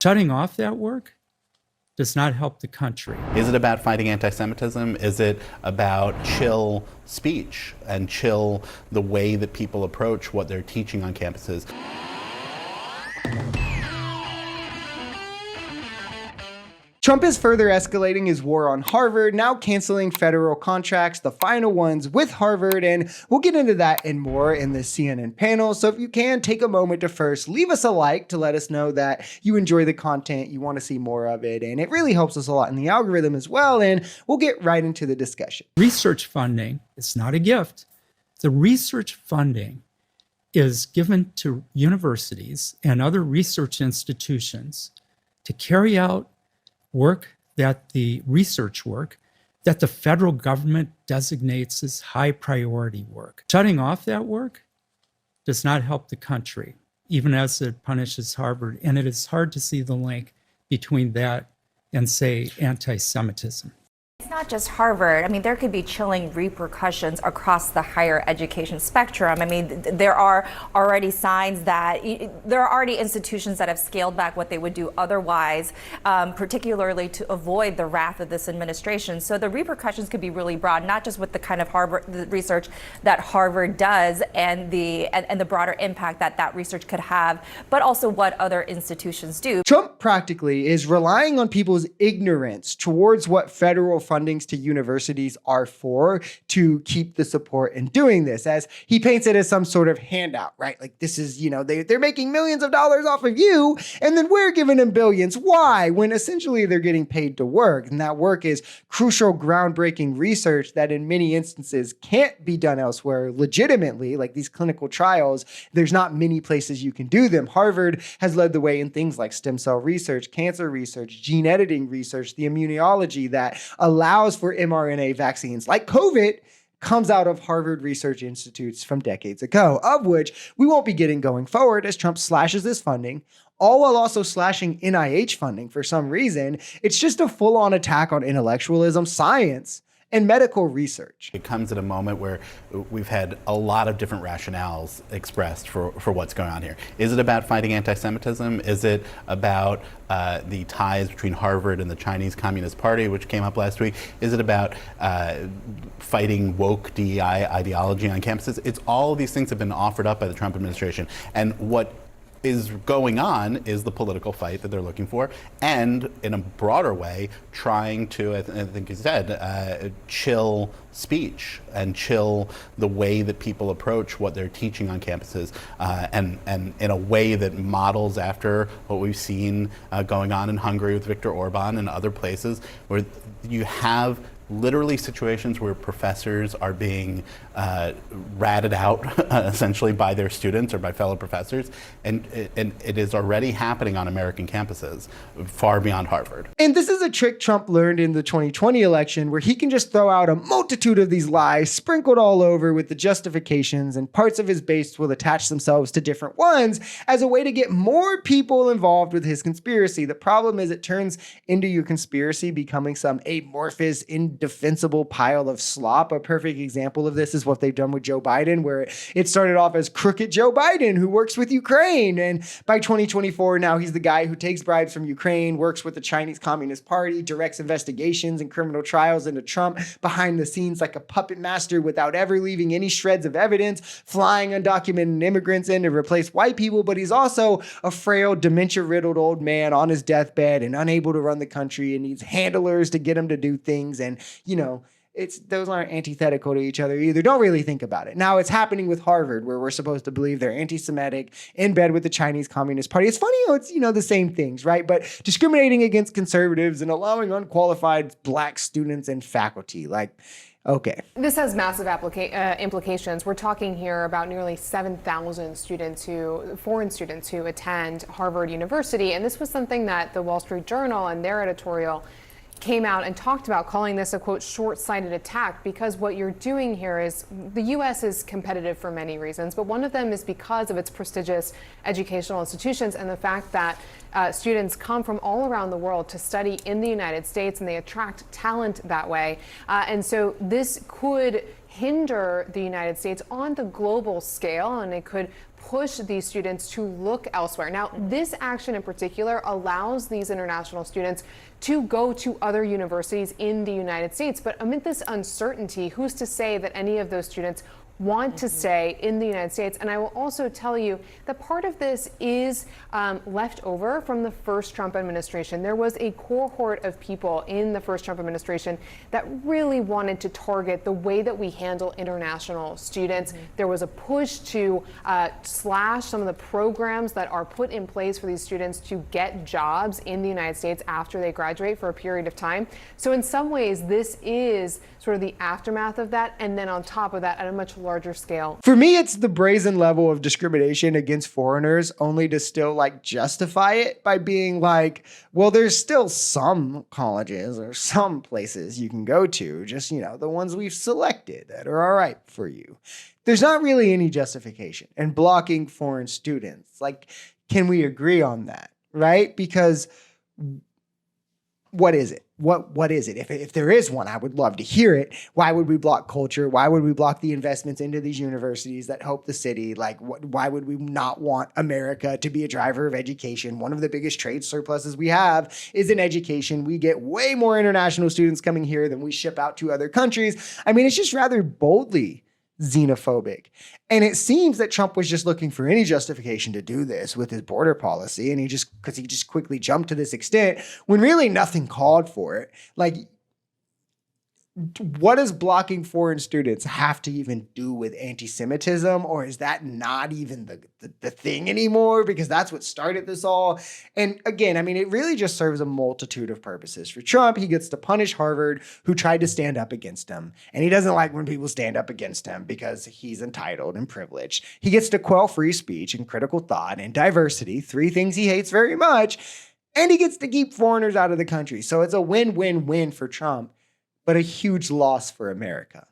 Shutting off that work does not help the country. Is it about fighting anti-Semitism? Is it about chill speech and chill the way that people approach what they're teaching on campuses? Trump is further escalating his war on Harvard, now canceling federal contracts, the final ones with Harvard, and we'll get into that and more in this CNN panel. So if you can, take a moment to first leave us a like to let us know that you enjoy the content, you want to see more of it, and it really helps us a lot in the algorithm as well, and we'll get right into the discussion. Research funding is not a gift. The research funding is given to universities and other research institutions to carry out research work that the federal government designates as high priority work. Shutting off that work does not help the country, even as it punishes Harvard. And it is hard to see the link between that and, say, anti-Semitism. It's not just Harvard. I mean, there could be chilling repercussions across the higher education spectrum. I mean, there are already signs that there are already institutions that have scaled back what they would do otherwise, particularly to avoid the wrath of this administration. So the repercussions could be really broad, not just with the kind of the research that Harvard does and the broader impact that research could have, but also what other institutions do. Trump practically is relying on people's ignorance towards what federal fundings to universities are for to keep the support in doing this, as he paints it as some sort of handout, right? Like this is, they're making millions of dollars off of you, and then we're giving them billions. Why? When essentially they're getting paid to work, and that work is crucial, groundbreaking research that in many instances can't be done elsewhere legitimately, like these clinical trials. There's not many places you can do them. Harvard has led the way in things like stem cell research, cancer research, gene editing research, the immunology that allows for mRNA vaccines like COVID comes out of Harvard Research Institutes from decades ago, of which we won't be getting going forward as Trump slashes this funding, all while also slashing NIH funding for some reason. It's just a full-on attack on intellectualism, science, and medical research. It comes at a moment where we've had a lot of different rationales expressed for what's going on here. Is it about fighting anti-Semitism? Is it about the ties between Harvard and the Chinese Communist Party, which came up last week? Is it about fighting woke DEI ideology on campuses? It's all of these things have been offered up by the Trump administration. And what is going on is the political fight that they're looking for, and in a broader way, trying to, I think you said, chill speech and chill the way that people approach what they're teaching on campuses, and in a way that models after what we've seen going on in Hungary with Viktor Orban and other places, where you have literally situations where professors are being ratted out essentially by their students or by fellow professors, and it is already happening on American campuses far beyond Harvard. And this is a trick Trump learned in the 2020 election, where he can just throw out a multitude of these lies sprinkled all over with the justifications, and parts of his base will attach themselves to different ones as a way to get more people involved with his conspiracy. The problem is it turns into your conspiracy becoming some amorphous, indefensible pile of slop. A perfect example of this is what they've done with Joe Biden, where it started off as crooked Joe Biden who works with Ukraine, and by 2024 now he's the guy who takes bribes from Ukraine, works with the Chinese Communist Party, directs investigations and criminal trials into Trump behind the scenes like a puppet master without ever leaving any shreds of evidence, flying undocumented immigrants in to replace white people. But he's also a frail, dementia-riddled old man on his deathbed and unable to run the country and needs handlers to get him to do things. And those aren't antithetical to each other either. Don't really think about it. Now it's happening with Harvard, where we're supposed to believe they're anti-Semitic, in bed with the Chinese Communist Party. It's funny how it's, the same things, right? But discriminating against conservatives and allowing unqualified black students and faculty, okay. This has massive implications. We're talking here about nearly 7,000 foreign students who attend Harvard University. And this was something that the Wall Street Journal and their editorial came out and talked about, calling this a, quote, short-sighted attack, because what you're doing here is the U.S. is competitive for many reasons, but one of them is because of its prestigious educational institutions and the fact that students come from all around the world to study in the United States, and they attract talent that way. And so this could hinder the United States on the global scale, and it could push these students to look elsewhere. Now, this action in particular allows these international students to go to other universities in the United States. But amid this uncertainty, who's to say that any of those students want to stay in the United States? And I will also tell you that part of this is left over from the first Trump administration. There was a cohort of people in the first Trump administration that really wanted to target the way that we handle international students. There was a push to slash some of the programs that are put in place for these students to get jobs in the United States after they graduate for a period of time. So in some ways, this is sort of the aftermath of that, and then on top of that, at a much larger scale. For me, it's the brazen level of discrimination against foreigners, only to still like justify it by being like, well, there's still some colleges or some places you can go to, just, you know, the ones we've selected that are all right for you. There's not really any justification in blocking foreign students. Like, can we agree on that, right? Because what is it? What is it? If there is one, I would love to hear it. Why would we block culture? Why would we block the investments into these universities that help the city? Like, why would we not want America to be a driver of education? One of the biggest trade surpluses we have is in education. We get way more international students coming here than we ship out to other countries. I mean, it's just rather boldly xenophobic. And it seems that Trump was just looking for any justification to do this with his border policy. And he just quickly jumped to this extent when really nothing called for it. Like, what does blocking foreign students have to even do with anti-Semitism? Or is that not even the thing anymore? Because that's what started this all. And again, I mean, it really just serves a multitude of purposes. For Trump, he gets to punish Harvard, who tried to stand up against him. And he doesn't like when people stand up against him because he's entitled and privileged. He gets to quell free speech and critical thought and diversity, 3 things he hates very much. And he gets to keep foreigners out of the country. So it's a win-win-win for Trump, but a huge loss for America.